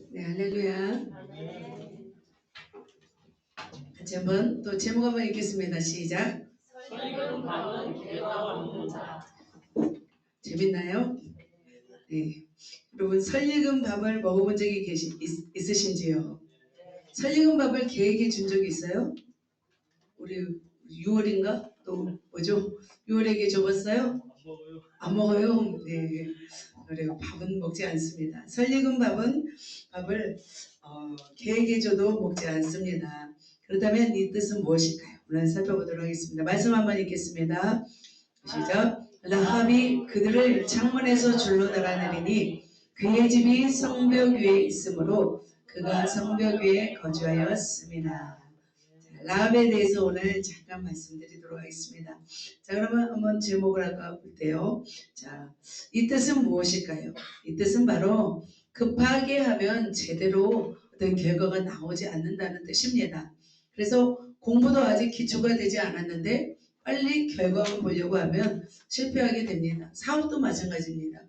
네, 할렐루야. 같이 한번 또 제목 한번 읽겠습니다. 시작. 설익은 밥은 죄가 없는 자. 재밌나요? 네. 여러분, 설익은 밥을 먹어본 적이 있으신지요? 설익은 밥을 계획해 준 적이 있어요? 우리 6월인가? 또 뭐죠? 6월에게 줘봤어요? 안 먹어요? 네. 그래요. 밥은 먹지 않습니다. 설익은 밥을 계획해줘도 먹지 않습니다. 그렇다면 이 뜻은 무엇일까요? 오늘 살펴보도록 하겠습니다. 말씀 한번 읽겠습니다. 시작. 라합이 그들을 창문에서 줄로 달아내리니 그의 집이 성벽 위에 있으므로 그가 성벽 위에 거주하였습니다. 라합에 대해서 오늘 잠깐 말씀드리도록 하겠습니다. 자, 그러면 한번 제목을 아까 볼 때요. 자, 이 뜻은 무엇일까요? 이 뜻은 바로 급하게 하면 제대로 어떤 결과가 나오지 않는다는 뜻입니다. 그래서 공부도 아직 기초가 되지 않았는데 빨리 결과만 보려고 하면 실패하게 됩니다. 사업도 마찬가지입니다.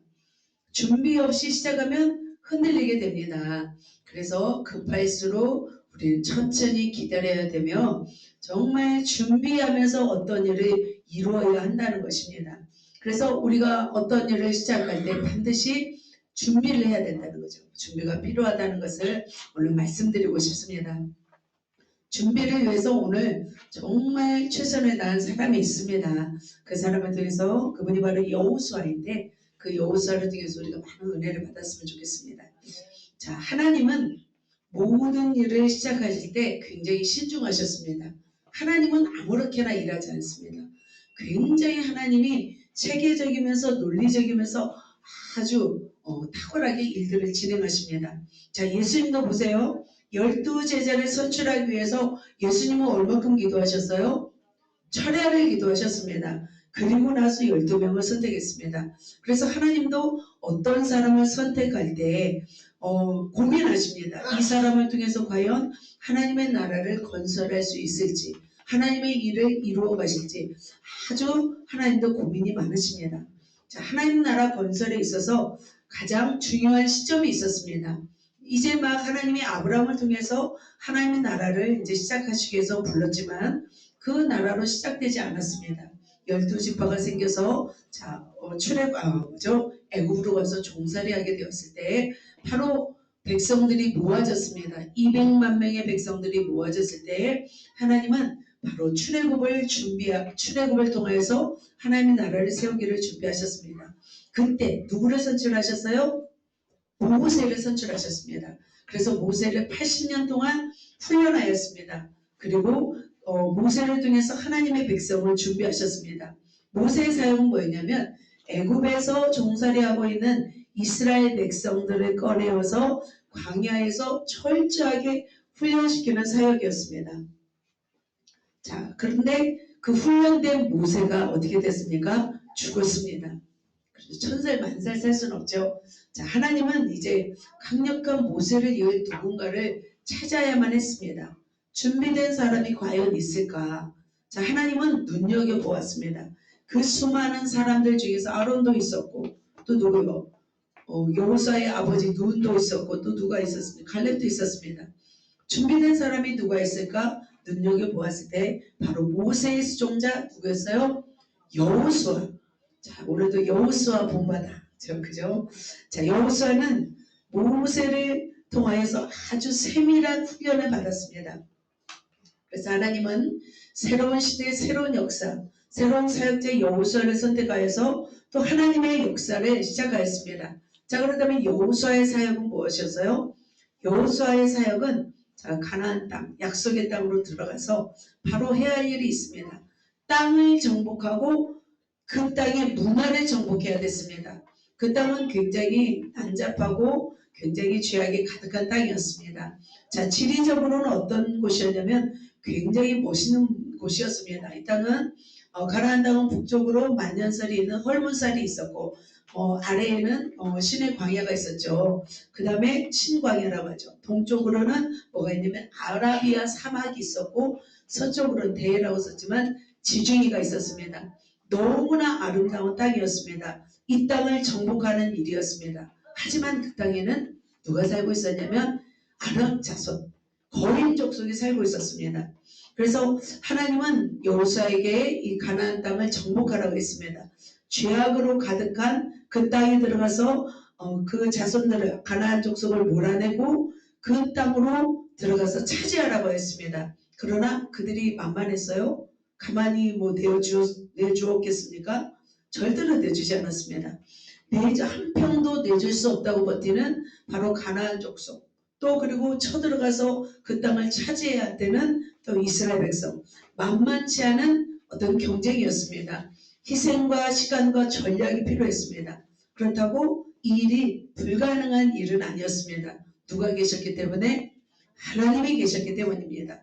준비 없이 시작하면 흔들리게 됩니다. 그래서 급할수록 우리는 천천히 기다려야 되며 정말 준비하면서 어떤 일을 이루어야 한다는 것입니다. 그래서 우리가 어떤 일을 시작할 때 반드시 준비를 해야 된다는 거죠. 준비가 필요하다는 것을 오늘 말씀드리고 싶습니다. 준비를 위해서 오늘 정말 최선을 다한 사람이 있습니다. 그 사람을 통해서 그분이 바로 여호수아인데 그 여호수아를 통해서 우리가 많은 은혜를 받았으면 좋겠습니다. 자, 하나님은 모든 일을 시작하실 때 굉장히 신중하셨습니다. 하나님은 아무렇게나 일하지 않습니다. 굉장히 하나님이 체계적이면서 논리적이면서 아주 탁월하게 일들을 진행하십니다. 자, 예수님도 보세요. 12제자를 선출하기 위해서 예수님은 얼마큼 기도하셨어요? 철야를 기도하셨습니다. 그리고 나서 12명을 선택했습니다. 그래서 하나님도 어떤 사람을 선택할 때 고민하십니다. 이 사람을 통해서 과연 하나님의 나라를 건설할 수 있을지, 하나님의 일을 이루어 가실지 아주 하나님도 고민이 많으십니다. 자, 하나님 나라 건설에 있어서 가장 중요한 시점이 있었습니다. 이제 막 하나님이 아브라함을 통해서 하나님의 나라를 이제 시작하시기 위해서 불렀지만 그 나라로 시작되지 않았습니다. 12지파가 생겨서 애굽으로 가서 종살이 하게 되었을 때 바로 백성들이 모아졌습니다. 200만 명의 백성들이 모아졌을 때 하나님은 바로 출애굽을 통해서 하나님의 나라를 세우기를 준비하셨습니다. 그때 누구를 선출하셨어요? 모세를 선출하셨습니다. 그래서 모세를 80년 동안 훈련하였습니다. 그리고 모세를 통해서 하나님의 백성을 준비하셨습니다. 모세의 사역은 뭐였냐면 애굽에서 종살이하고 있는 이스라엘 백성들을 꺼내어서 광야에서 철저하게 훈련시키는 사역이었습니다. 자, 그런데 그 훈련된 모세가 어떻게 됐습니까? 죽었습니다. 그래서 천살 만살 살 수는 없죠. 자, 하나님은 이제 강력한 모세를 이을 누군가를 찾아야만 했습니다. 준비된 사람이 과연 있을까? 자, 하나님은 눈여겨보았습니다. 그 수많은 사람들 중에서 아론도 있었고 또 누구요? 여호수아의 아버지 눈도 있었고 또 누가 있었습니까? 갈렙도 있었습니다. 준비된 사람이 누가 있을까? 눈여겨보았을 때 바로 모세의 수종자 누구였어요? 여호수아. 자, 오늘도 여호수아 본받아. 그죠? 자, 여호수아는 모세를 통하여서 아주 세밀한 훈련을 받았습니다. 그래서 하나님은 새로운 시대의 새로운 역사, 새로운 사역자 여호수아를 선택하여서 또 하나님의 역사를 시작하였습니다. 자, 그렇다면 여호수아의 사역은 무엇이었어요? 여호수아의 사역은 가나안 땅, 약속의 땅으로 들어가서 바로 해야 할 일이 있습니다. 땅을 정복하고 그 땅의 문화를 정복해야 됐습니다. 그 땅은 굉장히 난잡하고 굉장히 죄악이 가득한 땅이었습니다. 자, 지리적으로는 어떤 곳이었냐면 굉장히 멋있는 곳이었습니다. 이 땅은 가나안 땅은 북쪽으로 만년설이 있는 헐문살이 있었고 아래에는 신의 광야가 있었죠. 그 다음에 신광야라고 하죠. 동쪽으로는 뭐가 있냐면 아라비아 사막이 있었고 서쪽으로는 대해라고 썼지만 지중해가 있었습니다. 너무나 아름다운 땅이었습니다. 이 땅을 정복하는 일이었습니다. 하지만 그 땅에는 누가 살고 있었냐면 아낙 자손, 거인족 속에 살고 있었습니다. 그래서 하나님은 여호수아에게 이 가나안 땅을 정복하라고 했습니다. 죄악으로 가득한 그 땅에 들어가서 그 자손들을 가나안 족속을 몰아내고 그 땅으로 들어가서 차지하라고 했습니다. 그러나 그들이 만만했어요? 가만히 뭐 내주었겠습니까? 절대로 내주지 않았습니다. 한 평도 내줄 수 없다고 버티는 바로 가나안 족속, 또 그리고 쳐들어가서 그 땅을 차지해야 되는 또 이스라엘 백성, 만만치 않은 어떤 경쟁이었습니다. 희생과 시간과 전략이 필요했습니다. 그렇다고 이 일이 불가능한 일은 아니었습니다. 누가 계셨기 때문에? 하나님이 계셨기 때문입니다.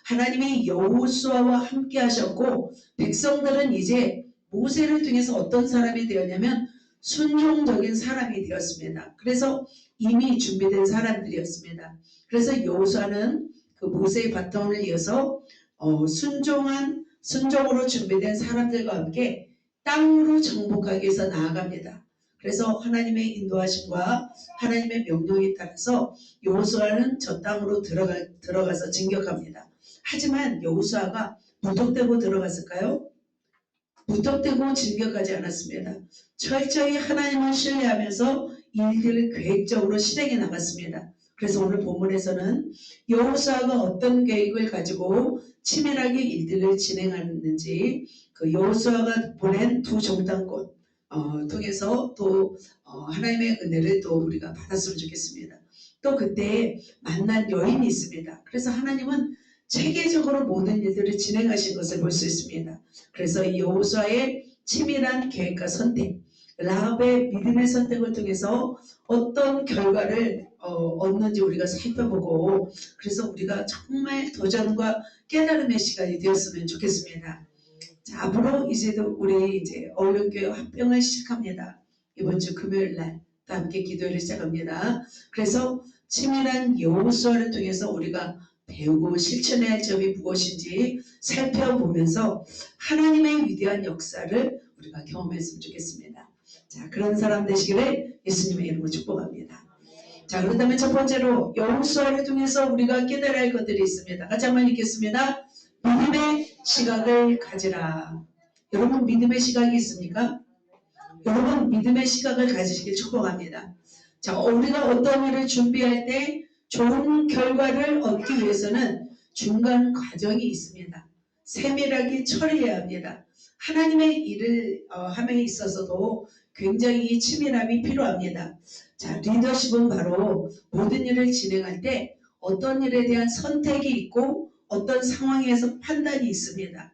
하나님이 여호수아와 함께 하셨고 백성들은 이제 모세를 통해서 어떤 사람이 되었냐면 순종적인 사람이 되었습니다. 그래서 이미 준비된 사람들이었습니다. 그래서 여호수아는 그 모세의 바통을 이어서 순종으로 준비된 사람들과 함께 땅으로 정복하기 위해서 나아갑니다. 그래서 하나님의 인도하심과 하나님의 명령에 따라서 여호수아는 저 땅으로 들어가서 진격합니다. 하지만 여호수아가 무턱대고 들어갔을까요? 무턱대고 진격하지 않았습니다. 철저히 하나님을 신뢰하면서 일들을 계획적으로 실행해 나갔습니다. 그래서 오늘 본문에서는 여호수아가 어떤 계획을 가지고 치밀하게 일들을 진행하는지 그 여호수아가 보낸 두 정탐꾼 통해서 또 하나님의 은혜를 또 우리가 받았으면 좋겠습니다. 또 그때 만난 여인이 있습니다. 그래서 하나님은 체계적으로 모든 일들을 진행하신 것을 볼 수 있습니다. 그래서 이 여호수아의 치밀한 계획과 선택, 라합의 믿음의 선택을 통해서 어떤 결과를 얻는지 우리가 살펴보고, 그래서 우리가 정말 도전과 깨달음의 시간이 되었으면 좋겠습니다. 자, 앞으로 이제도 우리 이제 어울림교회 합병을 시작합니다. 이번 주 금요일 날 또 함께 기도를 시작합니다. 그래서 치밀한 여호수아를 통해서 우리가 배우고 실천해야 할 점이 무엇인지 살펴보면서 하나님의 위대한 역사를 우리가 경험했으면 좋겠습니다. 자, 그런 사람 되시기를 예수님의 이름으로 축복합니다. 자, 그렇다면 첫 번째로 여호수아를 통해서 우리가 깨달아야 할 것들이 있습니다. 같이 한번 읽겠습니다. 믿음의 시각을 가지라. 여러분 믿음의 시각이 있습니까? 여러분 믿음의 시각을 가지시길 축복합니다. 자, 우리가 어떤 일을 준비할 때 좋은 결과를 얻기 위해서는 중간 과정이 있습니다. 세밀하게 처리해야 합니다. 하나님의 일을 함에 있어서도 굉장히 치밀함이 필요합니다. 자, 리더십은 바로 모든 일을 진행할 때 어떤 일에 대한 선택이 있고 어떤 상황에서 판단이 있습니다.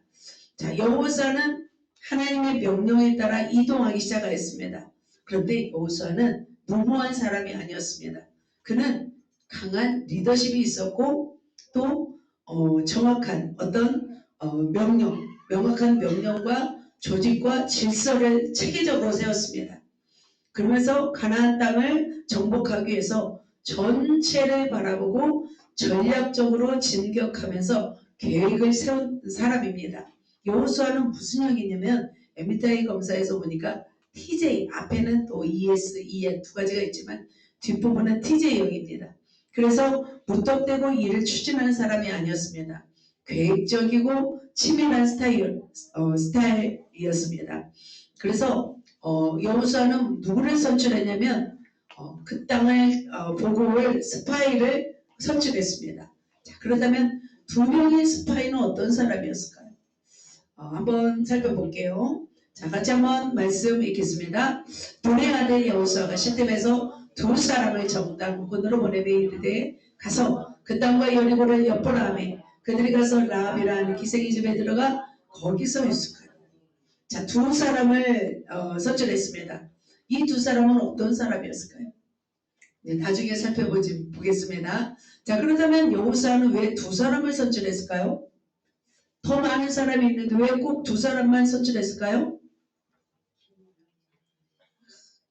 자, 여호수아는 하나님의 명령에 따라 이동하기 시작하였습니다. 그런데 여호수아는 무모한 사람이 아니었습니다. 그는 강한 리더십이 있었고 또 정확한 어떤 명확한 명령과 조직과 질서를 체계적으로 세웠습니다. 그러면서 가나안 땅을 정복하기 위해서 전체를 바라보고 전략적으로 진격하면서 계획을 세운 사람입니다. 여호수아는 무슨 형이냐면 MBTI 검사에서 보니까 TJ, 앞에는 또 ES, EN 두 가지가 있지만 뒷부분은 TJ형입니다. 그래서 무턱대고 일을 추진하는 사람이 아니었습니다. 계획적이고 치밀한 스타일이었습니다. 그래서 여호수아는 누구를 선출했냐면 그 땅을 보고올 스파이를 선출했습니다. 자, 그렇다면 두 명의 스파이는 어떤 사람이었을까요? 한번 살펴볼게요. 자, 같이 한번 말씀 읽겠습니다. 돈의 아들 여호수아가 시팀에서 두 사람을 정탐꾼으로 보내매 이르되 가서 그 땅과 여리고를 엿보라 하매 그들이 가서 라합이라는 기생의 집에 들어가 거기서 유숙하라. 자, 두 사람을 선출했습니다. 이 두 사람은 어떤 사람이었을까요? 네, 나중에 살펴보겠습니다. 자, 그렇다면 여호수아는 왜 두 사람을 선출했을까요? 더 많은 사람이 있는데 왜 꼭 두 사람만 선출했을까요?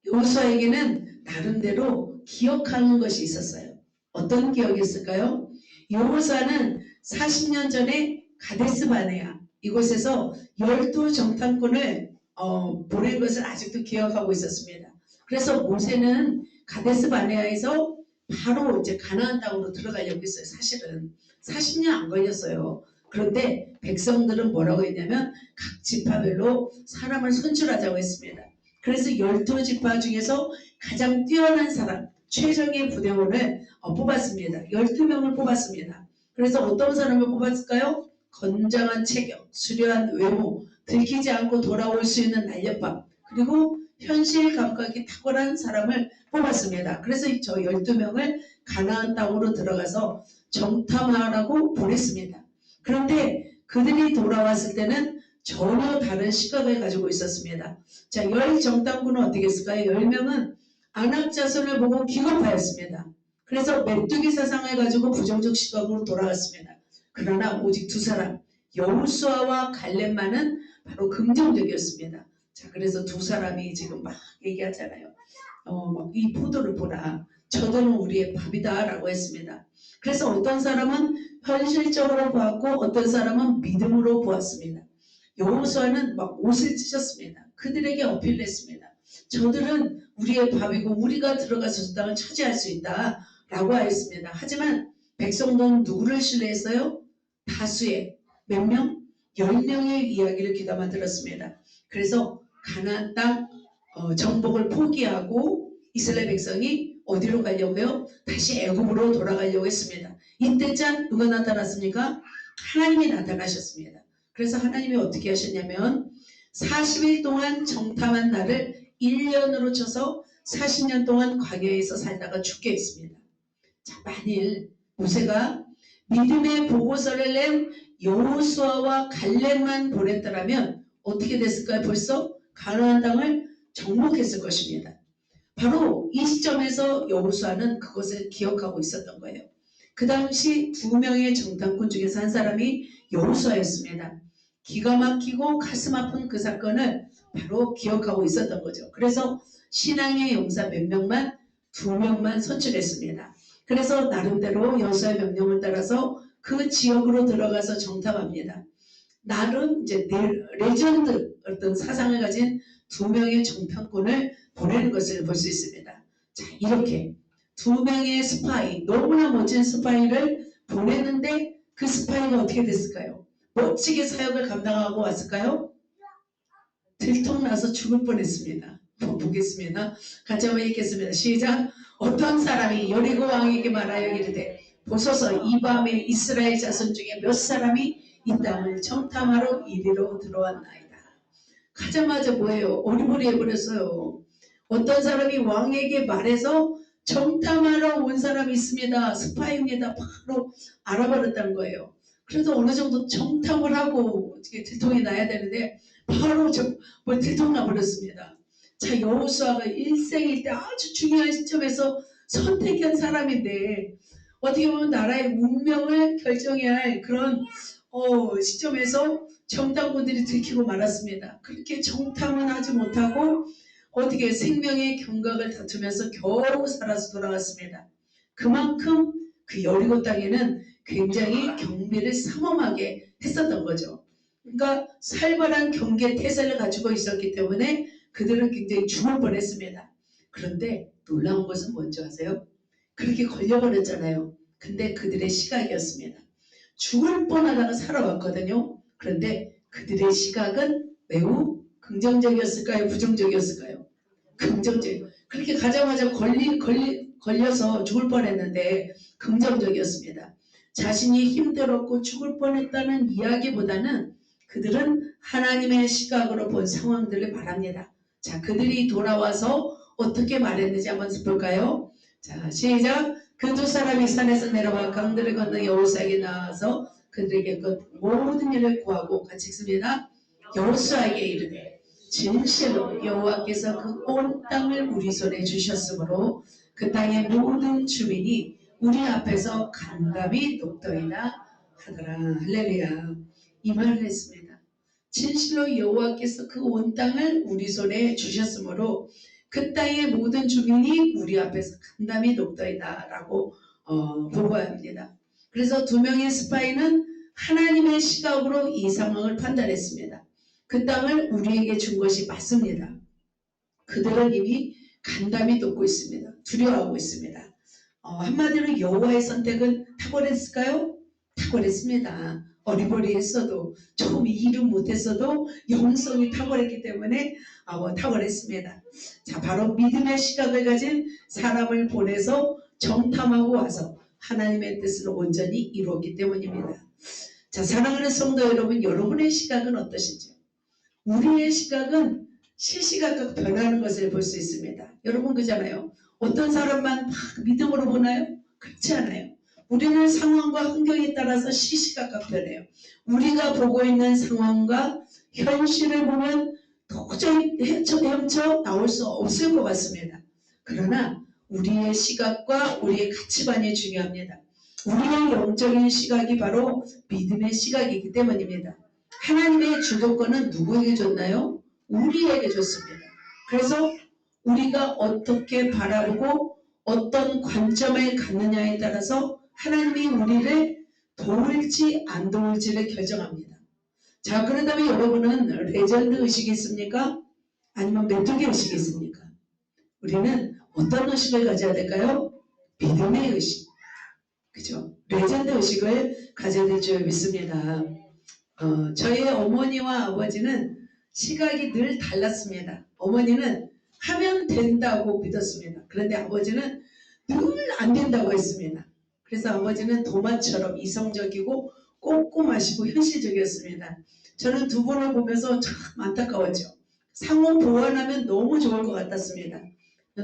여호수아에게는 나름대로 기억하는 것이 있었어요. 어떤 기억이 있을까요? 여호수아는 40년 전에 가데스 바네아 이곳에서 12정탐꾼을 보낸 것을 아직도 기억하고 있었습니다. 그래서 모세는 가데스 바네아에서 바로 이제 가나안 땅으로 들어가려고 했어요. 사실은 40년 안 걸렸어요. 그런데 백성들은 뭐라고 했냐면 각 지파별로 사람을 선출하자고 했습니다. 그래서 12지파 중에서 가장 뛰어난 사람, 최정예 부대원을 뽑았습니다. 12명을 뽑았습니다. 그래서 어떤 사람을 뽑았을까요? 건장한 체격, 수려한 외모, 들키지 않고 돌아올 수 있는 날렵함, 그리고 현실 감각이 탁월한 사람을 뽑았습니다. 그래서 저 12명을 가나안 땅으로 들어가서 정탐하라고 보냈습니다. 그런데 그들이 돌아왔을 때는 전혀 다른 시각을 가지고 있었습니다. 자, 10정탐꾼은 어떻게 했을까요? 10명은 안악 자손을 보고 기겁하였습니다. 그래서 메뚜기 사상을 가지고 부정적 시각으로 돌아갔습니다. 그러나 오직 두 사람, 여호수아와 갈렙만은 바로 긍정적이었습니다. 자, 그래서 두 사람이 지금 막 얘기하잖아요. 이 포도를 보라. 저들은 우리의 밥이다 라고 했습니다. 그래서 어떤 사람은 현실적으로 보았고 어떤 사람은 믿음으로 보았습니다. 여호수아는 막 옷을 찢었습니다. 그들에게 어필을 했습니다. 저들은 우리의 밥이고 우리가 들어가서 땅을 차지할 수 있다 라고 하였습니다. 하지만 백성들은 누구를 신뢰했어요? 다수의 몇 명? 10명의 이야기를 귀담아 들었습니다. 그래서 가나안 땅 정복을 포기하고 이스라엘 백성이 어디로 가려고요? 다시 애굽으로 돌아가려고 했습니다. 이때쯤 누가 나타났습니까? 하나님이 나타나셨습니다. 그래서 하나님이 어떻게 하셨냐면 40일 동안 정탐한 날을 1년으로 쳐서 40년 동안 광야에서 살다가 죽게 했습니다. 자, 만일 모세가 믿음의 보고서를 낸 여호수아와 갈렙만 보냈더라면 어떻게 됐을까요? 벌써 가나안 땅을 정복했을 것입니다. 바로 이 시점에서 여호수아는 그것을 기억하고 있었던 거예요. 그 당시 2명의 정탐꾼 중에서 한 사람이 여호수아였습니다. 기가 막히고 가슴 아픈 그 사건을 바로 기억하고 있었던 거죠. 그래서 신앙의 용사 몇 명만 2명만 선출했습니다. 그래서 나름대로 여호수아의 명령을 따라서 그 지역으로 들어가서 정탐합니다. 나름 이제 레전드 어떤 사상을 가진 2명의 정탐꾼을 보내는 것을 볼 수 있습니다. 자, 이렇게 2명의 스파이, 너무나 멋진 스파이를 보냈는데 그 스파이가 어떻게 됐을까요? 멋지게 사역을 감당하고 왔을까요? 들통나서 죽을 뻔했습니다. 보겠습니다. 같이 한번 읽겠습니다. 시작. 어떤 사람이 여리고 왕에게 말하여 이르되 보소서 이 밤에 이스라엘 자손 중에 몇 사람이 이 땅을 정탐하러 이리로 들어왔나이다. 가자마자 뭐예요? 어리버리해버렸어요. 어떤 사람이 왕에게 말해서 정탐하러 온 사람이 있습니다. 스파이입니다. 바로 알아버렸다는 거예요. 그래도 어느 정도 정탐을 하고 어떻게 들통이 나야 되는데 바로 들통나 버렸습니다. 자, 여호수아가 일생일 때 아주 중요한 시점에서 선택한 사람인데 어떻게 보면 나라의 운명을 결정해야 할 그런 시점에서 정탐꾼들이 들키고 말았습니다. 그렇게 정탐은 하지 못하고 어떻게 생명의 경각을 다투면서 겨우 살아서 돌아왔습니다. 그만큼 그 여리고 땅에는 굉장히 경비를 삼엄하게 했었던 거죠. 그러니까 살벌한 경계 태세를 가지고 있었기 때문에 그들은 굉장히 죽을 뻔했습니다. 그런데 놀라운 것은 뭔지 아세요? 그렇게 걸려버렸잖아요. 근데 그들의 시각이었습니다. 죽을 뻔하다가 살아왔거든요. 그런데 그들의 시각은 매우 긍정적이었을까요? 부정적이었을까요? 긍정적. 그렇게 가자마자 걸려서 죽을 뻔했는데 긍정적이었습니다. 자신이 힘들었고 죽을 뻔했다는 이야기보다는 그들은 하나님의 시각으로 본 상황들을 말합니다. 자, 그들이 돌아와서 어떻게 말했는지 한번 볼까요? 자, 시작. 그 두 사람이 산에서 내려와 강들을 건너 여호수아에게 나와서 그들에게 그 모든 일을 구하고 같이 읽습니다. 여호수아에게 이르되 진실로 여호와께서 그 온 땅을 우리 손에 주셨으므로 그 땅의 모든 주민이 우리 앞에서 간감히 녹더이다 하더라. 할렐루야. 이 말을 했습니다. 진실로 여호와께서 그 온 땅을 우리 손에 주셨으므로 그 땅의 모든 주민이 우리 앞에서 간담이 녹더이다 라고 보고합니다. 그래서 2명의 스파이는 하나님의 시각으로 이 상황을 판단했습니다. 그 땅을 우리에게 준 것이 맞습니다. 그들은 이미 간담이 녹고 있습니다. 두려워하고 있습니다. 한마디로 여호와의 선택은 탁월했을까요? 탁월했습니다. 어리버리했어도 조금 일은 못했어도 영성이 탁월했기 때문에 탁월했습니다. 자, 바로 믿음의 시각을 가진 사람을 보내서 정탐하고 와서 하나님의 뜻을 온전히 이루었기 때문입니다. 자, 사랑하는 성도 여러분, 여러분의 시각은 어떠신지요? 우리의 시각은 시시각각 변하는 것을 볼 수 있습니다. 여러분 그잖아요. 어떤 사람만 막 믿음으로 보나요? 그렇지 않아요. 우리는 상황과 환경에 따라서 시시각각 변해요. 우리가 보고 있는 상황과 현실을 보면 도저히 헤쳐 나올 수 없을 것 같습니다. 그러나 우리의 시각과 우리의 가치관이 중요합니다. 우리의 영적인 시각이 바로 믿음의 시각이기 때문입니다. 하나님의 주도권은 누구에게 줬나요? 우리에게 줬습니다. 그래서 우리가 어떻게 바라보고 어떤 관점을 갖느냐에 따라서 하나님이 우리를 도울지 안 도울지를 결정합니다. 자, 그렇다면 여러분은 레전드 의식이 있습니까? 아니면 메뚜기 의식이 있습니까? 우리는 어떤 의식을 가져야 될까요? 믿음의 의식. 그죠? 레전드 의식을 가져야 될 줄 믿습니다. 저희 어머니와 아버지는 시각이 늘 달랐습니다. 어머니는 하면 된다고 믿었습니다. 그런데 아버지는 늘 안 된다고 했습니다. 그래서 아버지는 도마처럼 이성적이고 꼼꼼하시고 현실적이었습니다. 저는 두 분을 보면서 참 안타까웠죠. 상호 보완하면 너무 좋을 것 같았습니다.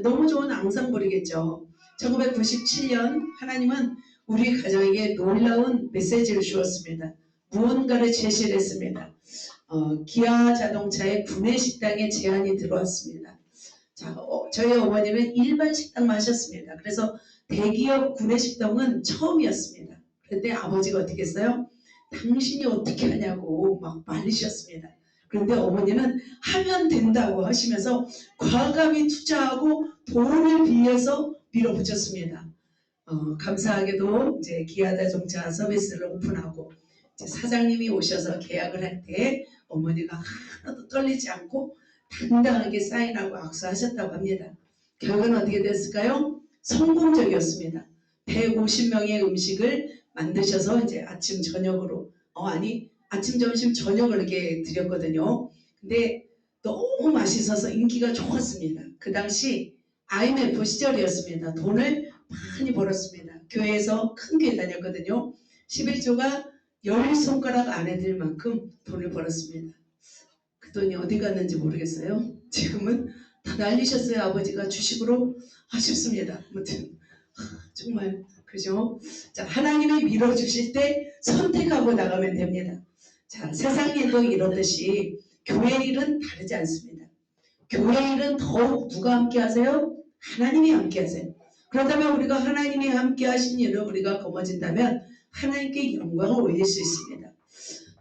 너무 좋은 앙상블이겠죠. 1997년 하나님은 우리 가정에게 놀라운 메시지를 주었습니다. 무언가를 제시를 했습니다. 기아 자동차의 구내식당에 제안이 들어왔습니다. 자, 저희 어머니는 일반 식당만 하셨습니다. 그래서 대기업 구내식당은 처음이었습니다. 그런데 아버지가 어떻게 했어요? 당신이 어떻게 하냐고 막 말리셨습니다. 그런데 어머니는 하면 된다고 하시면서 과감히 투자하고 돈을 빌려서 밀어붙였습니다. 감사하게도 이제 기아 자동차 서비스를 오픈하고 이제 사장님이 오셔서 계약을 할 때 어머니가 하나도 떨리지 않고 당당하게 사인하고 악수하셨다고 합니다. 결과는 어떻게 됐을까요? 성공적이었습니다. 150명의 음식을 만드셔서 이제 아침 저녁으로 아침 점심 저녁을 이렇게 드렸거든요. 근데 너무 맛있어서 인기가 좋았습니다. 그 당시 IMF 시절이었습니다. 돈을 많이 벌었습니다. 교회에서 큰 교회 다녔거든요. 11조가 10손가락 안에 들 만큼 돈을 벌었습니다. 그 돈이 어디 갔는지 모르겠어요. 지금은 다 날리셨어요. 아버지가 주식으로. 아쉽습니다. 아무튼 정말 그죠? 자, 하나님이 밀어주실 때 선택하고 나가면 됩니다. 자, 세상 일도 이렇듯이 교회 일은 다르지 않습니다. 교회 일은 더욱 누가 함께 하세요? 하나님이 함께 하세요. 그렇다면 우리가 하나님이 함께 하신 일을 우리가 거머쥔다면 하나님께 영광을 올릴 수 있습니다.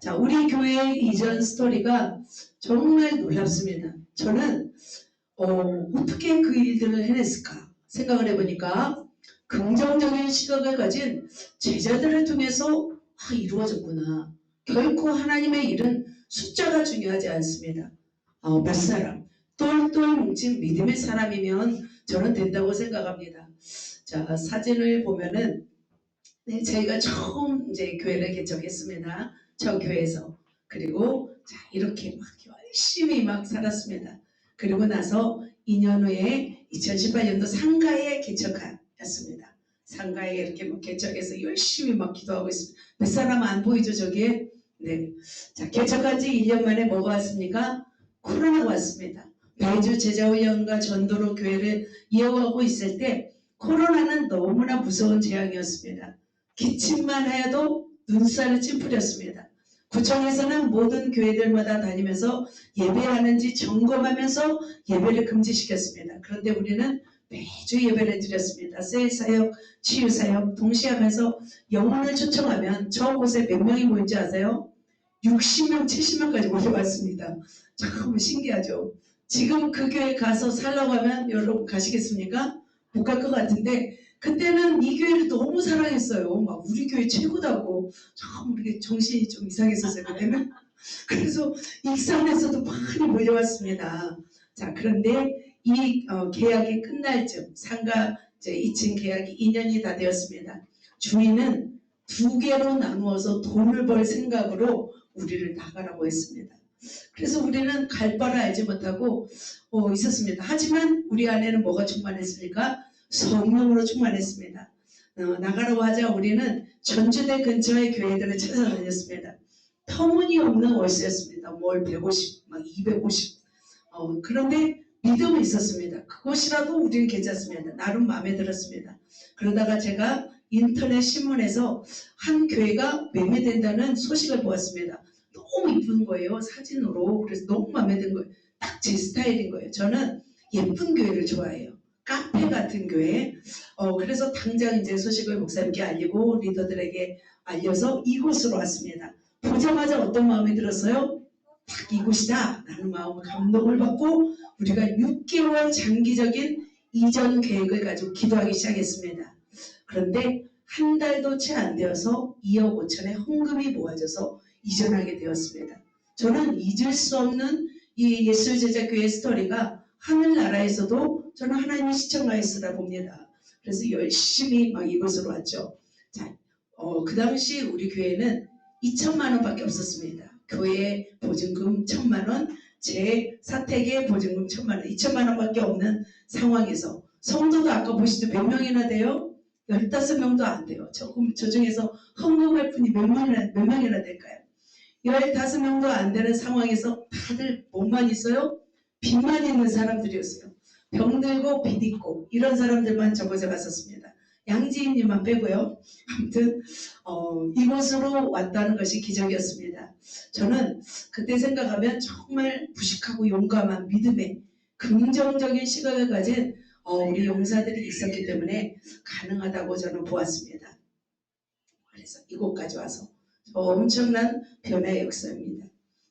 자, 우리 교회의 이전 스토리가 정말 놀랍습니다. 저는 어떻게 그 일들을 해냈을까 생각을 해보니까 긍정적인 시각을 가진 제자들을 통해서 이루어졌구나. 결코 하나님의 일은 숫자가 중요하지 않습니다. 몇 사람, 똘똘 뭉친 믿음의 사람이면 저는 된다고 생각합니다. 자, 사진을 보면은 저희가 처음 이제 교회를 개척했습니다. 저 교회에서. 그리고 자, 이렇게 막 열심히 막 살았습니다. 그리고 나서 2년 후에 2018년도 상가에 개척하였습니다. 상가에 이렇게 막 개척해서 열심히 막 기도하고 있습니다. 몇 사람 안 보이죠, 저기에? 네. 자, 개척한 지 1년 만에 뭐가 왔습니까? 코로나가 왔습니다. 매주 제자훈련과 전도로 교회를 이어가고 있을 때 코로나는 너무나 무서운 재앙이었습니다. 기침만 해도 눈살을 찌푸렸습니다. 구청에서는 모든 교회들마다 다니면서 예배하는지 점검하면서 예배를 금지시켰습니다. 그런데 우리는 매주 예배를 드렸습니다. 셀사역, 치유사역 동시에 하면서 영혼을 초청하면 저곳에 몇 명이 모인지 아세요? 60명, 70명까지 모여왔습니다. 참 신기하죠. 지금 그 교회 가서 살라고 하면 여러분 가시겠습니까? 못 갈 것 같은데 그때는 이 교회를 너무 사랑했어요. 막 우리 교회 최고다고. 참 우리 정신이 좀 이상했었어요 그때는. 그래서 익산에서도 많이 몰려왔습니다. 자, 그런데 이 계약이 끝날 즈음 상가 이제 2층 계약이 2년이 다 되었습니다. 주인은 2개로 나누어서 돈을 벌 생각으로 우리를 나가라고 했습니다. 그래서 우리는 갈 바를 알지 못하고 있었습니다. 하지만 우리 안에는 뭐가 충만했습니까? 성령으로 충만했습니다. 나가라고 하자 우리는 전주대 근처의 교회들을 찾아다녔습니다. 터무니없는 월세였습니다. 월 150, 막 250. 그런데 믿음이 있었습니다. 그것이라도 우리는 괜찮습니다. 나름 마음에 들었습니다. 그러다가 제가 인터넷 신문에서 한 교회가 매매된다는 소식을 보았습니다. 너무 이쁜 거예요. 사진으로. 그래서 너무 마음에 든 거예요. 딱 제 스타일인 거예요. 저는 예쁜 교회를 좋아해요. 카페 같은 교회. 그래서 당장 이제 소식을 목사님께 알리고 리더들에게 알려서 이곳으로 왔습니다. 보자마자 어떤 마음이 들었어요? 딱 이곳이다 라는 마음을 감동을 받고 우리가 6개월 장기적인 이전 계획을 가지고 기도하기 시작했습니다. 그런데 한 달도 채 안 되어서 2억 5천의 헌금이 모아져서 이전하게 되었습니다. 저는 잊을 수 없는 이 예술제작교회 스토리가 하늘나라에서도 저는 하나님의 시청가 있으라 봅니다. 그래서 열심히 막 이곳으로 왔죠. 자, 그 당시 우리 교회는 2천만 원밖에 없었습니다. 교회 보증금 1,000만 원, 제 사택의 보증금 1,000만 원, 2천만 원밖에 없는 상황에서 성도도 아까 보시죠. 몇 명이나 돼요? 15명도 안 돼요. 저 중에서 헌금할 분이 몇 명이나 될까요? 15명도 안 되는 상황에서 다들 뭐만 있어요? 빚만 있는 사람들이었어요. 병들고 빚 있고 이런 사람들만 저곳에 갔었습니다. 양지인님만 빼고요. 아무튼 이곳으로 왔다는 것이 기적이었습니다. 저는 그때 생각하면 정말 무식하고 용감한 믿음의 긍정적인 시각을 가진 우리 용사들이 있었기 때문에 가능하다고 저는 보았습니다. 그래서 이곳까지 와서 엄청난 변화의 역사입니다.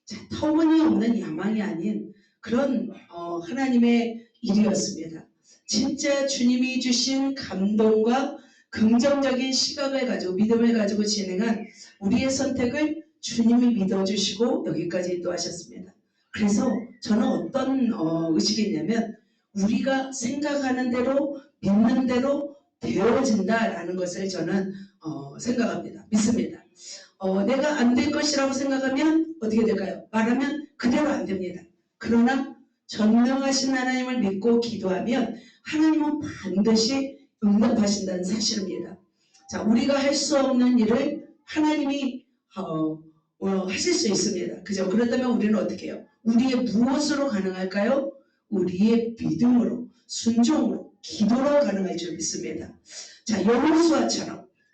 자, 터무니없는 야망이 아닌 그런 하나님의 일이었습니다. 진짜 주님이 주신 감동과 긍정적인 시각을 가지고 믿음을 가지고 진행한 우리의 선택을 주님이 믿어주시고 여기까지 인도하셨습니다. 그래서 저는 어떤 의식이 있냐면 우리가 생각하는 대로 믿는 대로 되어진다라는 것을 저는 생각합니다. 믿습니다. 내가 안 될 것이라고 생각하면 어떻게 될까요? 말하면 그대로 안 됩니다. 그러나 전능하신 하나님을 믿고 기도하면 하나님은 반드시 응답하신다는 사실입니다. 자, 우리가 할 수 없는 일을 하나님이 하실 수 있습니다. 그죠? 그렇다면 우리는 어떻게 해요? 우리의 무엇으로 가능할까요? 우리의 믿음으로, 순종으로, 기도로 가능할 줄 믿습니다. 자,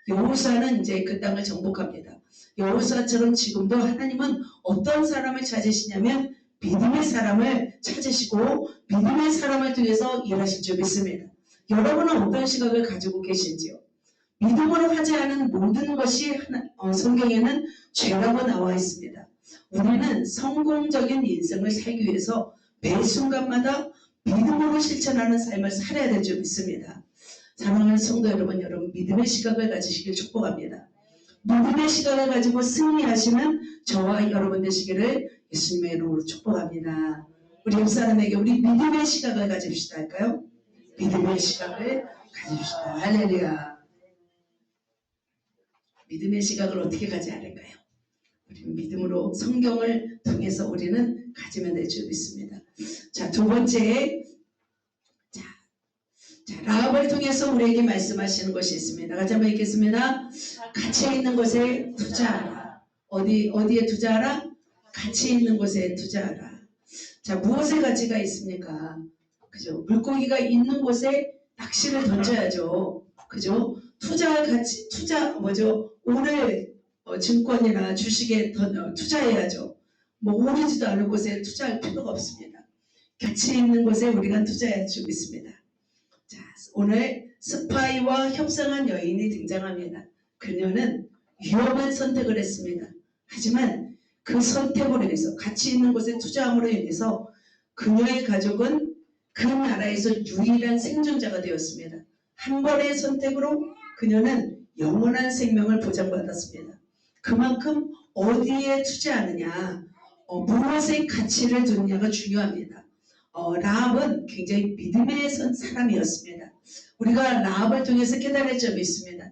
여호수아는 이제 그 땅을 정복합니다. 여호수아처럼 지금도 하나님은 어떤 사람을 찾으시냐면 믿음의 사람을 찾으시고 믿음의 사람을 통해서 일하실 줄 믿습니다. 여러분은 어떤 시각을 가지고 계신지요? 믿음으로 하지 않은 모든 것이 성경에는 죄라고 나와 있습니다. 우리는 성공적인 인생을 살기 위해서 매 순간마다 믿음으로 실천하는 삶을 살아야 될 줄 믿습니다. 사랑하는 성도 여러분, 믿음의 시각을 가지시길 축복합니다. 믿음의 시각을 가지고 승리하시는 저와 여러분 되시기를 예수님의 이름으로 축복합니다. 우리 옆사람에게 우리 믿음의 시각을 가집시다 할까요? 믿음의 시각을 가집시다. 할렐루야. 믿음의 시각을 어떻게 가져야 할까요? 우리는 믿음으로 성경을 통해서 우리는 가지면 될 줄 믿습니다. 자, 두 번째, 라합을 통해서 우리에게 말씀하시는 것이 있습니다. 같이 한번 읽겠습니다. 가치 있는 곳에 투자하라. 어디에 투자하라? 가치 있는 곳에 투자하라. 자, 무엇에 가치가 있습니까? 그죠? 물고기가 있는 곳에 낚시를 던져야죠. 그죠? 오늘 증권이나 주식에 투자해야죠. 오르지도 않을 곳에 투자할 필요가 없습니다. 가치 있는 곳에 우리가 투자해야 줄 있습니다. 자, 오늘 스파이와 협상한 여인이 등장합니다. 그녀는 위험한 선택을 했습니다. 하지만 그 선택으로 인해서 가치 있는 곳에 투자함으로 인해서 그녀의 가족은 그 나라에서 유일한 생존자가 되었습니다. 한 번의 선택으로 그녀는 영원한 생명을 보장받았습니다. 그만큼 어디에 투자하느냐, 무엇의 가치를 두느냐가 중요합니다. 라합은 굉장히 믿음의 사람이었습니다. 우리가 라합을 통해서 깨달을 점이 있습니다.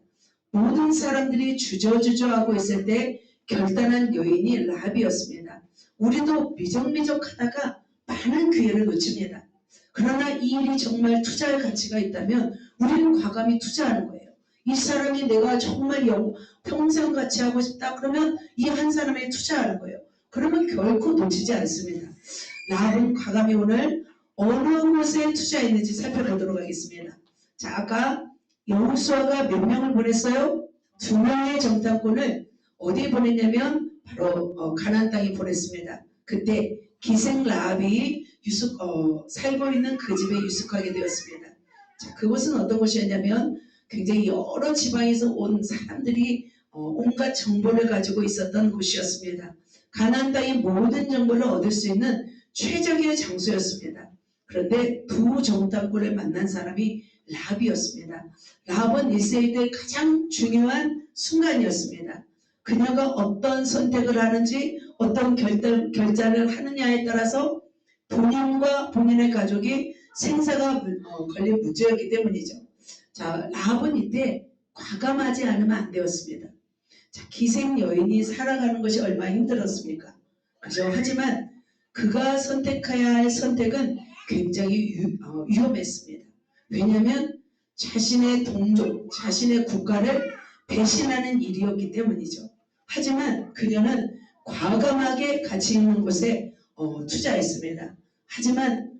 모든 사람들이 주저주저하고 있을 때 결단한 여인이 라합이었습니다. 우리도 미적미적하다가 많은 기회를 놓칩니다. 그러나 이 일이 정말 투자할 가치가 있다면 우리는 과감히 투자하는 거예요. 이 사람이 내가 정말 평생 같이 하고 싶다 그러면 이 한 사람에 투자하는 거예요. 그러면 결코 놓치지 않습니다. 라합은 과감히 오늘 어느 곳에 투자했는지 살펴보도록 하겠습니다. 자, 아까 여호수아가 몇 명을 보냈어요? 2명의 정탐꾼을 어디에 보냈냐면 바로 가나안 땅에 보냈습니다. 그때 기생 라합이 살고 있는 그 집에 유숙하게 되었습니다. 자, 그곳은 어떤 곳이었냐면 굉장히 여러 지방에서 온 사람들이 온갖 정보를 가지고 있었던 곳이었습니다. 가나안 땅의 모든 정보를 얻을 수 있는 최적의 장소였습니다. 그런데 두 정탐꾼을 만난 사람이 라합이었습니다. 라합은 1세기 때 가장 중요한 순간이었습니다. 그녀가 어떤 선택을 하는지 어떤 결단을 하느냐에 따라서 본인과 본인의 가족이 생사가 걸린 문제였기 때문이죠. 자, 라합은 이때 과감하지 않으면 안 되었습니다. 자, 기생 여인이 살아가는 것이 얼마나 힘들었습니까? 그죠? 하지만 그가 선택해야 할 선택은 굉장히 위험했습니다. 왜냐하면 자신의 동족, 자신의 국가를 배신하는 일이었기 때문이죠. 하지만 그녀는 과감하게 가치 있는 곳에 투자했습니다. 하지만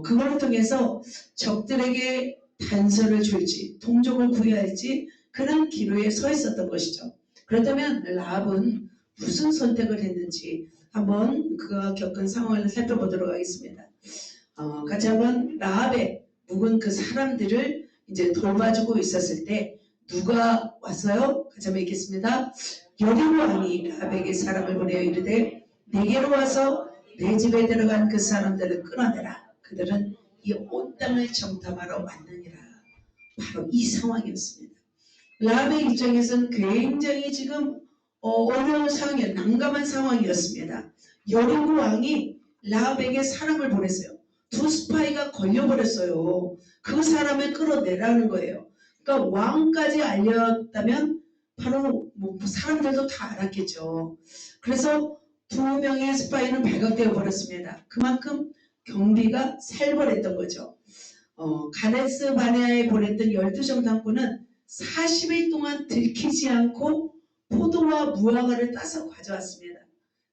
그걸 통해서 적들에게 단서를 줄지 동족을 구해할지 그런 기로에 서 있었던 것이죠. 그렇다면 라합은 무슨 선택을 했는지 한번 그가 겪은 상황을 살펴보도록 하겠습니다. 같이 한번 라합의 묵은 그 사람들을 이제 돌봐주고 있었을 때 누가 왔어요? 같이 한번 읽겠습니다. 여리고 왕이 라합에게 사람을 보내어 이르되 내게로 와서 내 집에 들어간 그 사람들을 끌어내라. 그들은 이 온 땅을 정탐하러 왔느니라. 바로 이 상황이었습니다. 라합의 입장에서는 굉장히 지금 어려운 상황이었, 난감한 상황이었습니다. 여리고 왕이 라합에게 사람을 보냈어요. 두 스파이가 걸려버렸어요. 그 사람을 끌어내라는 거예요. 그러니까 왕까지 알렸다면 바로 사람들도 다 알았겠죠. 그래서 2명의 스파이는 발각되어 버렸습니다. 그만큼 경비가 살벌했던 거죠. 가데스 바네아에 보냈던 12정탐꾼은 40일 동안 들키지 않고 포도와 무화과를 따서 가져왔습니다.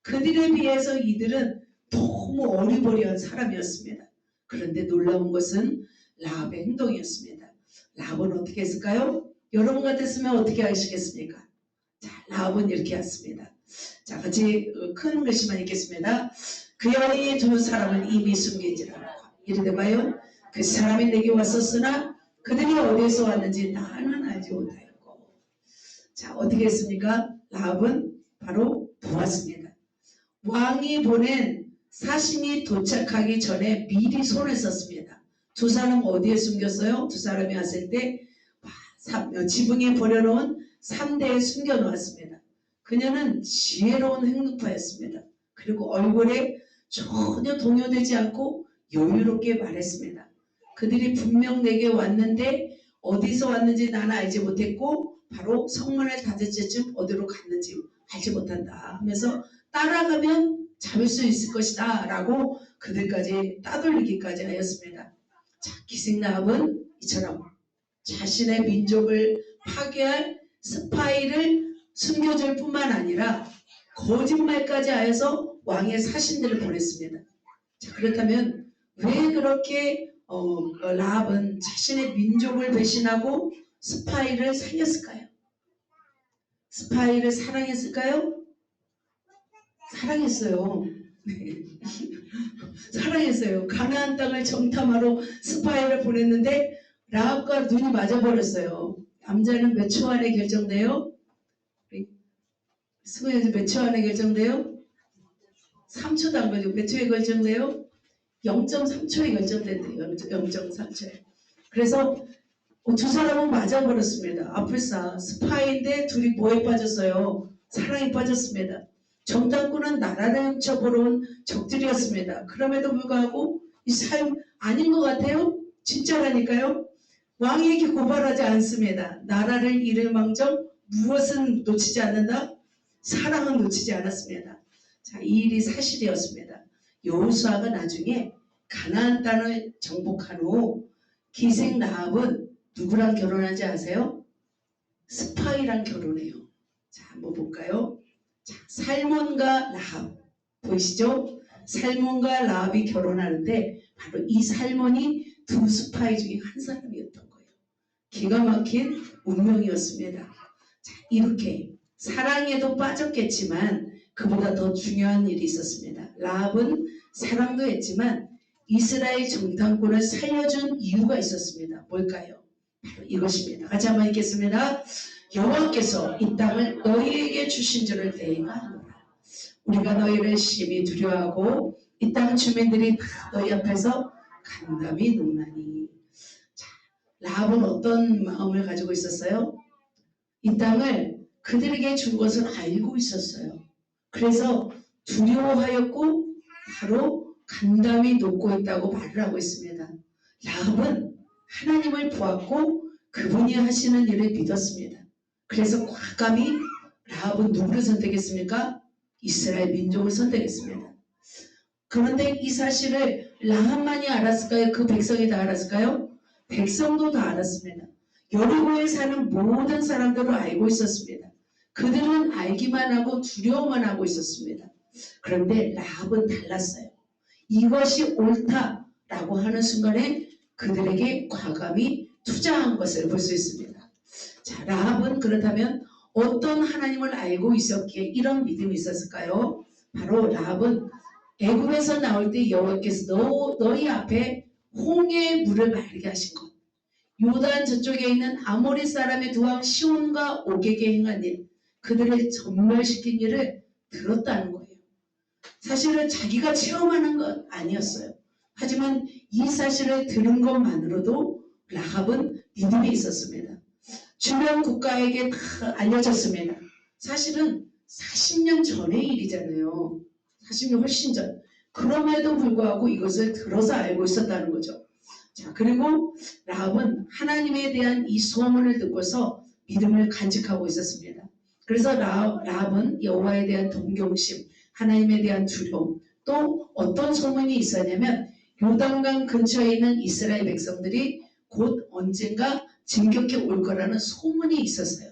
그들에 비해서 이들은 너무 어리버리한 사람이었습니다. 그런데 놀라운 것은 라합의 행동이었습니다. 라합은 어떻게 했을까요? 여러분 같았으면 어떻게 하시겠습니까? 자, 라합은 이렇게 했습니다. 자, 같이 큰 글씨만 읽겠습니다. 그 여인이 두 사람은 이미 숨긴지라. 이르되 과연 그 사람이 내게 왔었으나 그들이 어디에서 왔는지 나는 알지 못하였고. 자, 어떻게 했습니까? 라합은 바로 보았습니다. 왕이 보낸 사신이 도착하기 전에 미리 손을 썼습니다. 두 사람 어디에 숨겼어요? 두 사람이 왔을 때 지붕에 버려놓은 3대에 숨겨놓았습니다. 그녀는 지혜로운 행동파였습니다. 그리고 얼굴에 전혀 동요되지 않고 여유롭게 말했습니다. 그들이 분명 내게 왔는데 어디서 왔는지 나는 알지 못했고 바로 성문을 닫을 때쯤 어디로 갔는지 알지 못한다 하면서 따라가면 잡을 수 있을 것이다 라고 그들까지 따돌리기까지 하였습니다. 자, 기생라합은 이처럼 자신의 민족을 파괴할 스파이를 숨겨줄 뿐만 아니라 거짓말까지 하여서 왕의 사신들을 보냈습니다. 자, 그렇다면 왜 그렇게 라합은 자신의 민족을 배신하고 스파이를 살렸을까요? 스파이를 사랑했을까요? 사랑했어요. 사랑했어요. 가나안 땅을 정탐하러 스파이를 보냈는데 라합과 눈이 맞아버렸어요. 남자는 몇 초 안에 결정돼요? 승우야 몇 초 안에 결정돼요? 3초도 안 걸리고 몇 초에 결정돼요? 0.3초에 결정된대요. 0.3초에. 그래서 두 사람은 맞아버렸습니다. 아플싸. 스파이인데 둘이 뭐에 빠졌어요? 사랑에 빠졌습니다. 정탐꾼은 나라를 훔쳐보러 온 적들이었습니다. 그럼에도 불구하고 이 삶 아닌 것 같아요? 진짜라니까요? 왕에게 고발하지 않습니다. 나라를 잃을망정 무엇은 놓치지 않는다? 사랑은 놓치지 않았습니다. 자, 이 일이 사실이었습니다. 여호수아가 나중에 가나안 땅을 정복한 후 기생 라합은 누구랑 결혼하지 아세요? 스파이랑 결혼해요. 자, 한번 볼까요? 자, 살몬과 라합 보이시죠? 살몬과 라합이 결혼하는데 바로 이 살몬이 두 스파이 중에 한 사람이었던 거예요. 기가 막힌 운명이었습니다. 자, 이렇게 사랑에도 빠졌겠지만 그보다 더 중요한 일이 있었습니다. 라합은 사랑도 했지만 이스라엘 정탐꾼을 살려준 이유가 있었습니다. 뭘까요? 바로 이것입니다. 같이 한번 읽겠습니다. 여호와께서 이 땅을 너희에게 주신 줄을 내가 아노라. 우리가 너희를 심히 두려워하고 이 땅 주민들이 다 너희 앞에서 간담이 노나니. 자, 라합은 어떤 마음을 가지고 있었어요? 이 땅을 그들에게 준 것을 알고 있었어요. 그래서 두려워하였고 바로 간담이 녹고 있다고 말을 하고 있습니다. 라합은 하나님을 보았고 그분이 하시는 일을 믿었습니다. 그래서 과감히 라합은 누구를 선택했습니까? 이스라엘 민족을 선택했습니다. 그런데 이 사실을 라합만이 알았을까요? 그 백성이 다 알았을까요? 백성도 다 알았습니다. 여리고에 사는 모든 사람들은 알고 있었습니다. 그들은 알기만 하고 두려워만 하고 있었습니다. 그런데 라합은 달랐어요. 이것이 옳다라고 하는 순간에 그들에게 과감히 투자한 것을 볼 수 있습니다. 자, 라합은 그렇다면 어떤 하나님을 알고 있었기에 이런 믿음이 있었을까요? 바로 라합은 애굽에서 나올 때 여호와께서 너희 앞에 홍해의 물을 마르게 하신 것, 요단 저쪽에 있는 아모리 사람의 두 왕 시온과 옥에게 행한 일, 그들을 전멸시킨 일을 들었다는 거예요. 사실은 자기가 체험하는 건 아니었어요. 하지만 이 사실을 들은 것만으로도 라합은 믿음이 있었습니다. 주변 국가에게 다 알려졌습니다. 사실은 40년 전의 일이잖아요. 40년 훨씬 전. 그럼에도 불구하고 이것을 들어서 알고 있었다는 거죠. 자, 그리고 라합은 하나님에 대한 이 소문을 듣고서 믿음을 간직하고 있었습니다. 그래서 라합은 여호와에 대한 동경심, 하나님에 대한 두려움, 또 어떤 소문이 있었냐면 요단강 근처에 있는 이스라엘 백성들이 곧 언젠가 진격해 올 거라는 소문이 있었어요.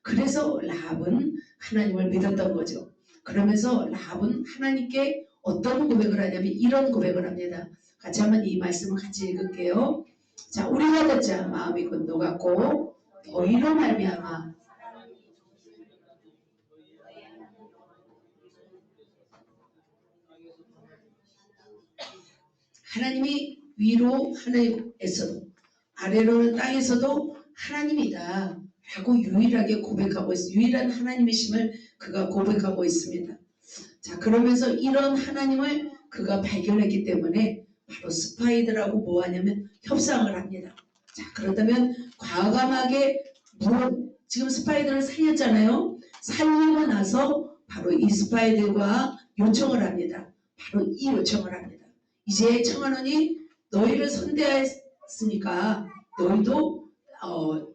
그래서 라합은 하나님을 믿었던 거죠. 그러면서 라합은 하나님께 어떤 고백을 하냐면 이런 고백을 합니다. 같이 한번 이 말씀을 같이 읽을게요. 자, 우리가 듣자 마음이 곧 녹았고 너희로 말미암아 하나님이 위로 하늘에서도 아래로는 땅에서도 하나님이다 라고 유일하게 고백하고 있습니다. 유일한 하나님이심을 그가 고백하고 있습니다. 자, 그러면서 이런 하나님을 그가 발견했기 때문에 바로 스파이들하고 뭐 하냐면 협상을 합니다. 자, 그렇다면 과감하게 지금 스파이들을 살렸잖아요. 살리고 나서 바로 이 스파이들과 요청을 합니다. 바로 이 요청을 합니다. 이제 청하노니 너희를 선대하였으니까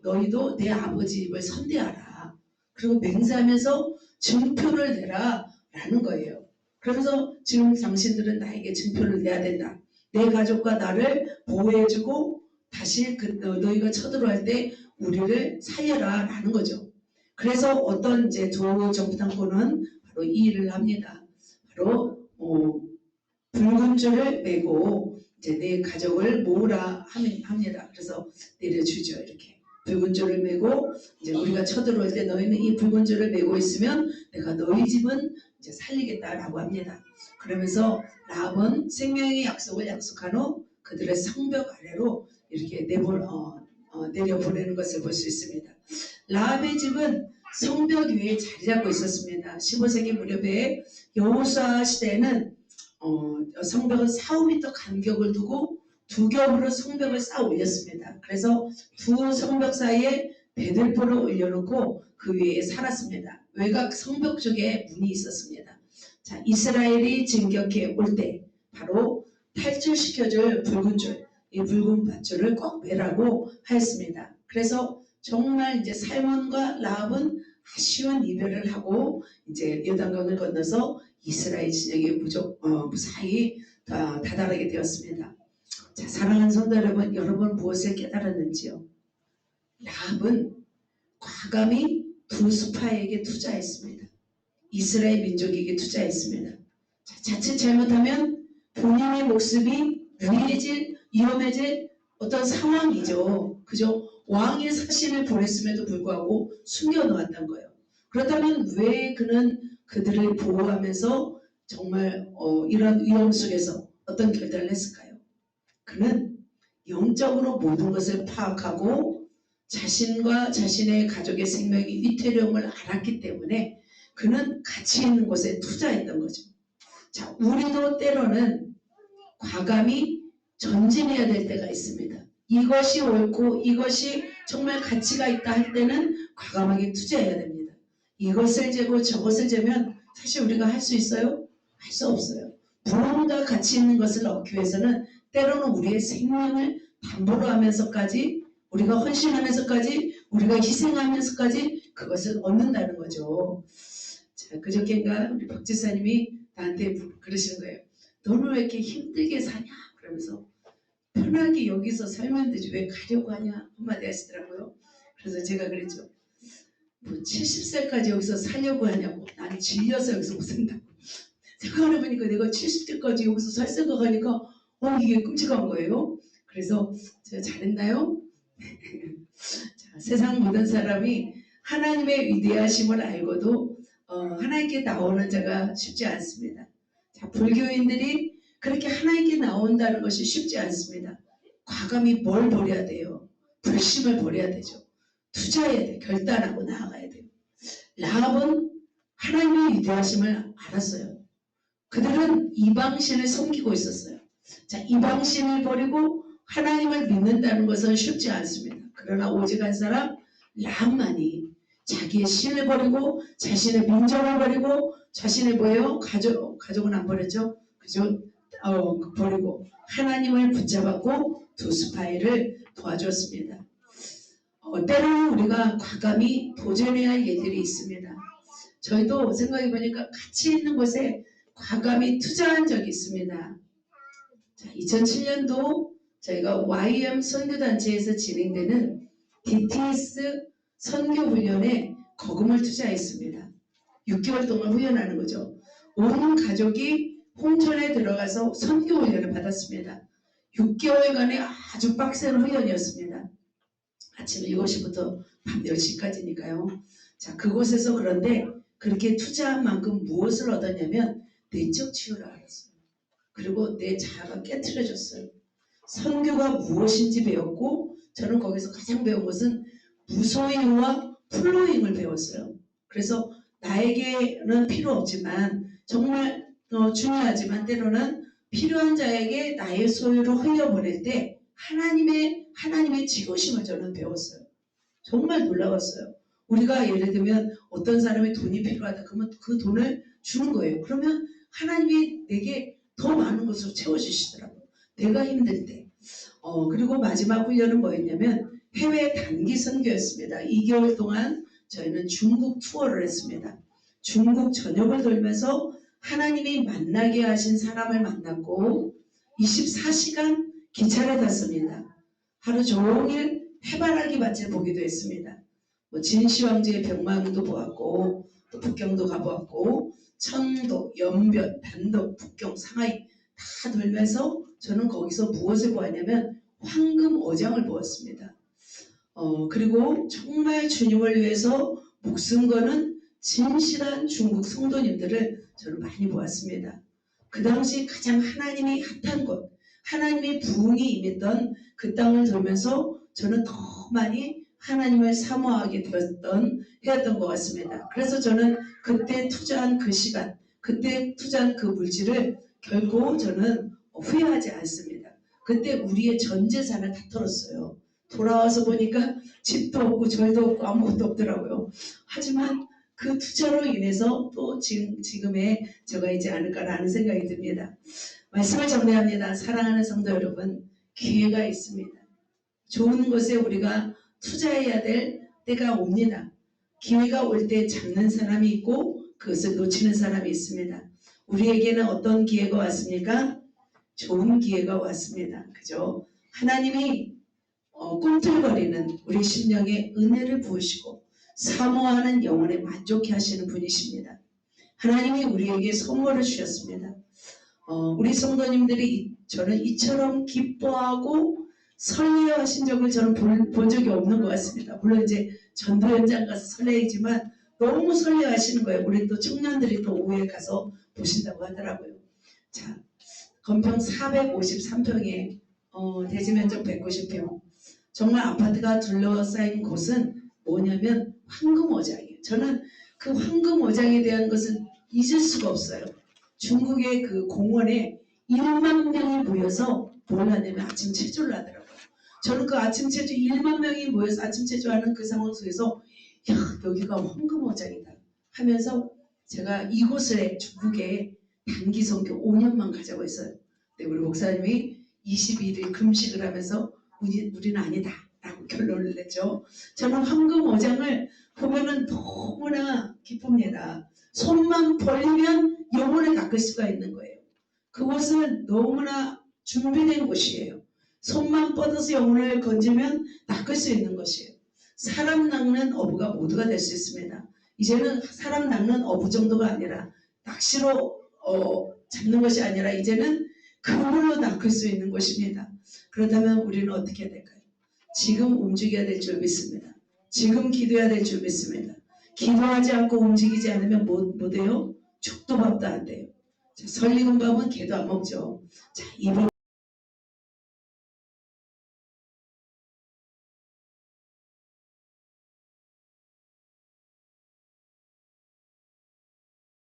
너희도 내 아버지 집을 선대하라. 그리고 맹세하면서 증표를 내라 라는 거예요. 그러면서 지금 당신들은 나에게 증표를 내야 된다. 내 가족과 나를 보호해주고 다시 너희가 쳐들어갈 때 우리를 살려라 라는 거죠. 그래서 어떤 이제 두 정탐꾼은 바로 이 일을 합니다. 바로 붉은 줄을 메고 이제 내 가족을 모으라 합니다. 그래서 내려주죠. 이렇게 붉은 줄을 메고 이제 우리가 쳐들어올 때 너희는 이 붉은 줄을 메고 있으면 내가 너희 집은 이제 살리겠다라고 합니다. 그러면서 라합은 생명의 약속을 약속한 후 그들의 성벽 아래로 이렇게 내려보내는 것을 볼 수 있습니다. 라합의 집은 성벽 위에 자리 잡고 있었습니다. 15세기 무렵에 여호수아 시대에는 성벽은 4~5m 간격을 두고 두 겹으로 성벽을 쌓아 올렸습니다. 그래서 두 성벽 사이에 배들포를 올려놓고 그 위에 살았습니다. 외곽 성벽 쪽에 문이 있었습니다. 자, 이스라엘이 진격해 올 때 바로 탈출시켜줄 붉은 줄, 이 붉은 밧줄을 꼭 매라고 하였습니다. 그래서 정말 이제 살몬과 라합은 아쉬운 이별을 하고 이제 요단강을 건너서 이스라엘 진영에 무사히 다다르게 되었습니다. 자, 사랑하는 성도 여러분, 여러분 무엇을 깨달았는지요? 라합은 과감히 두 스파에게 투자했습니다. 이스라엘 민족에게 투자했습니다. 자, 자칫 잘못하면 본인의 목숨이 위험해질 어떤 상황이죠. 그죠? 왕의 사신을 보냈음에도 불구하고 숨겨놓았던 거예요. 그렇다면 왜 그는 그들을 보호하면서 정말 이런 위험 속에서 어떤 결단을 했을까요? 그는 영적으로 모든 것을 파악하고 자신과 자신의 가족의 생명이 위태로움을 알았기 때문에 그는 가치 있는 곳에 투자했던 거죠. 자, 우리도 때로는 과감히 전진해야 될 때가 있습니다. 이것이 옳고 이것이 정말 가치가 있다 할 때는 과감하게 투자해야 됩니다. 이것을 재고 저것을 재면 사실 우리가 할 수 있어요? 할 수 없어요. 무언가 가치 있는 것을 얻기 위해서는 때로는 우리의 생명을 담보로 하면서까지 우리가 헌신하면서까지 우리가 희생하면서까지 그것을 얻는다는 거죠. 자, 그저께인가 우리 박 지사님이 나한테 그러시는 거예요. 너는 왜 이렇게 힘들게 사냐? 그러면서 편하게 여기서 살면 되지 왜 가려고 하냐? 한마디 하시더라고요. 그래서 제가 그랬죠. 뭐 70살까지 여기서 살려고 하냐고. 나는 질려서 여기서 못 산다고. 생각해보니까 내가 70대까지 여기서 살 생각하니까 이게 끔찍한 거예요. 그래서 제가 잘했나요? 자, 세상 모든 사람이 하나님의 위대하심을 알고도 하나님께 나오는 자가 쉽지 않습니다. 자, 불교인들이 그렇게 하나님께 나온다는 것이 쉽지 않습니다. 과감히 뭘 버려야 돼요? 불심을 버려야 되죠. 투자해야 돼. 결단하고 나아가야 돼요. 라합은 하나님의 위대하심을 알았어요. 그들은 이방신을 섬기고 있었어요. 자, 이방신을 버리고 하나님을 믿는다는 것은 쉽지 않습니다. 그러나 오직 한 사람 라합만이 자기의 신을 버리고 자신의 민족을 버리고 자신의 뭐예요? 가족은 안 버렸죠? 그죠? 버리고 하나님을 붙잡았고 두 스파이를 도와줬습니다. 때로는 우리가 과감히 도전해야 할 일들이 있습니다. 저희도 생각해보니까 가치 있는 곳에 과감히 투자한 적이 있습니다. 자, 2007년도 저희가 YM 선교단체에서 진행되는 DTS 선교훈련에 거금을 투자했습니다. 6개월 동안 훈련하는 거죠. 온 가족이 홍천에 들어가서 선교훈련을 받았습니다. 6개월간의 아주 빡센 훈련이었습니다. 아침 7시부터 밤 10시까지니까요. 자, 그곳에서 그런데 그렇게 투자한 만큼 무엇을 얻었냐면 내적 치유를 알았어요. 그리고 내 자아가 깨트려졌어요. 선교가 무엇인지 배웠고 저는 거기서 가장 배운 것은 무소유와 플로잉을 배웠어요. 그래서 나에게는 필요 없지만 정말 중요하지만 때로는 필요한 자에게 나의 소유를 흘려보낼 때 하나님의 지도심을 저는 배웠어요. 정말 놀라웠어요. 우리가 예를 들면 어떤 사람이 돈이 필요하다 그러면 그 돈을 주는 거예요. 그러면 하나님이 내게 더 많은 것으로 채워주시더라고요. 내가 힘들 때. 그리고 마지막 훈련은 뭐였냐면 해외 단기 선교였습니다. 2개월 동안 저희는 중국 투어를 했습니다. 중국 전역을 돌면서 하나님이 만나게 하신 사람을 만났고 24시간 기차를 탔습니다. 하루 종일 해바라기 밭을 보기도 했습니다. 진시황제의 병망도 보았고 또 북경도 가보았고 청도, 연변, 단독, 북경, 상하이 다 돌면서 저는 거기서 무엇을 보았냐면 황금 어장을 보았습니다. 그리고 정말 주님을 위해서 목숨 거는 진실한 중국 성도님들을 저는 많이 보았습니다. 그 당시 가장 하나님이 핫한 곳, 하나님의 부흥이 임했던 그 땅을 돌면서 저는 더 많이 하나님을 사모하게 되었던 해였던 것 같습니다. 그래서 저는 그때 투자한 그 시간, 그때 투자한 그 물질을 결코 저는 후회하지 않습니다. 그때 우리의 전 재산을 다 털었어요. 돌아와서 보니까 집도 없고 절도 없고 아무것도 없더라고요. 하지만 그 투자로 인해서 또 지금의 저가 있지 않을까라는 생각이 듭니다. 말씀을 정리합니다. 사랑하는 성도 여러분, 기회가 있습니다. 좋은 것에 우리가 투자해야 될 때가 옵니다. 기회가 올 때 잡는 사람이 있고 그것을 놓치는 사람이 있습니다. 우리에게는 어떤 기회가 왔습니까? 좋은 기회가 왔습니다. 그죠? 하나님이 꿈틀거리는 우리 심령에 은혜를 부으시고 사모하는 영혼에 만족해 하시는 분이십니다. 하나님이 우리에게 선물을 주셨습니다. 우리 성도님들이 저는 이처럼 기뻐하고 설레하신 적을 저는 본 적이 없는 것 같습니다. 물론 이제 전도 현장 가서 설레이지만 너무 설레하시는 거예요. 우리 또 청년들이 또 오후에 가서 보신다고 하더라고요. 자, 건평 453평에 대지 면적 190평. 정말 아파트가 둘러싸인 곳은 뭐냐면 황금어장이에요. 저는 그 황금어장에 대한 것은 잊을 수가 없어요. 중국의 그 공원에 1만 명이 모여서 뭘 하냐면 아침 체조를 하더라고요. 저는 그 아침 체조 1만 명이 모여서 아침 체조하는 그 상황 속에서 야, 여기가 황금어장이다 하면서 제가 이곳에 중국에 단기 선교 5년만 가자고 했어요. 근데 우리 목사님이 21일 금식을 하면서 우리는 아니다 라고 결론을 냈죠. 저는 황금어장을 보면은 너무나 기쁩니다. 손만 벌리면 영혼을 낚을 수가 있는 거예요. 그곳은 너무나 준비된 곳이에요. 손만 뻗어서 영혼을 건지면 낚을 수 있는 것이에요. 사람 낚는 어부가 모두가 될 수 있습니다. 이제는 사람 낚는 어부 정도가 아니라 낚시로 잡는 것이 아니라 이제는 그물로 낚을 수 있는 것입니다. 그렇다면 우리는 어떻게 해야 될까요? 지금 움직여야 될 줄 믿습니다. 지금 기도해야 될 줄 믿습니다. 기도하지 않고 움직이지 않으면 못 해요? 죽도 밥도 안 돼요. 자, 설익은 밥은 개도 안 먹죠. 자, 이번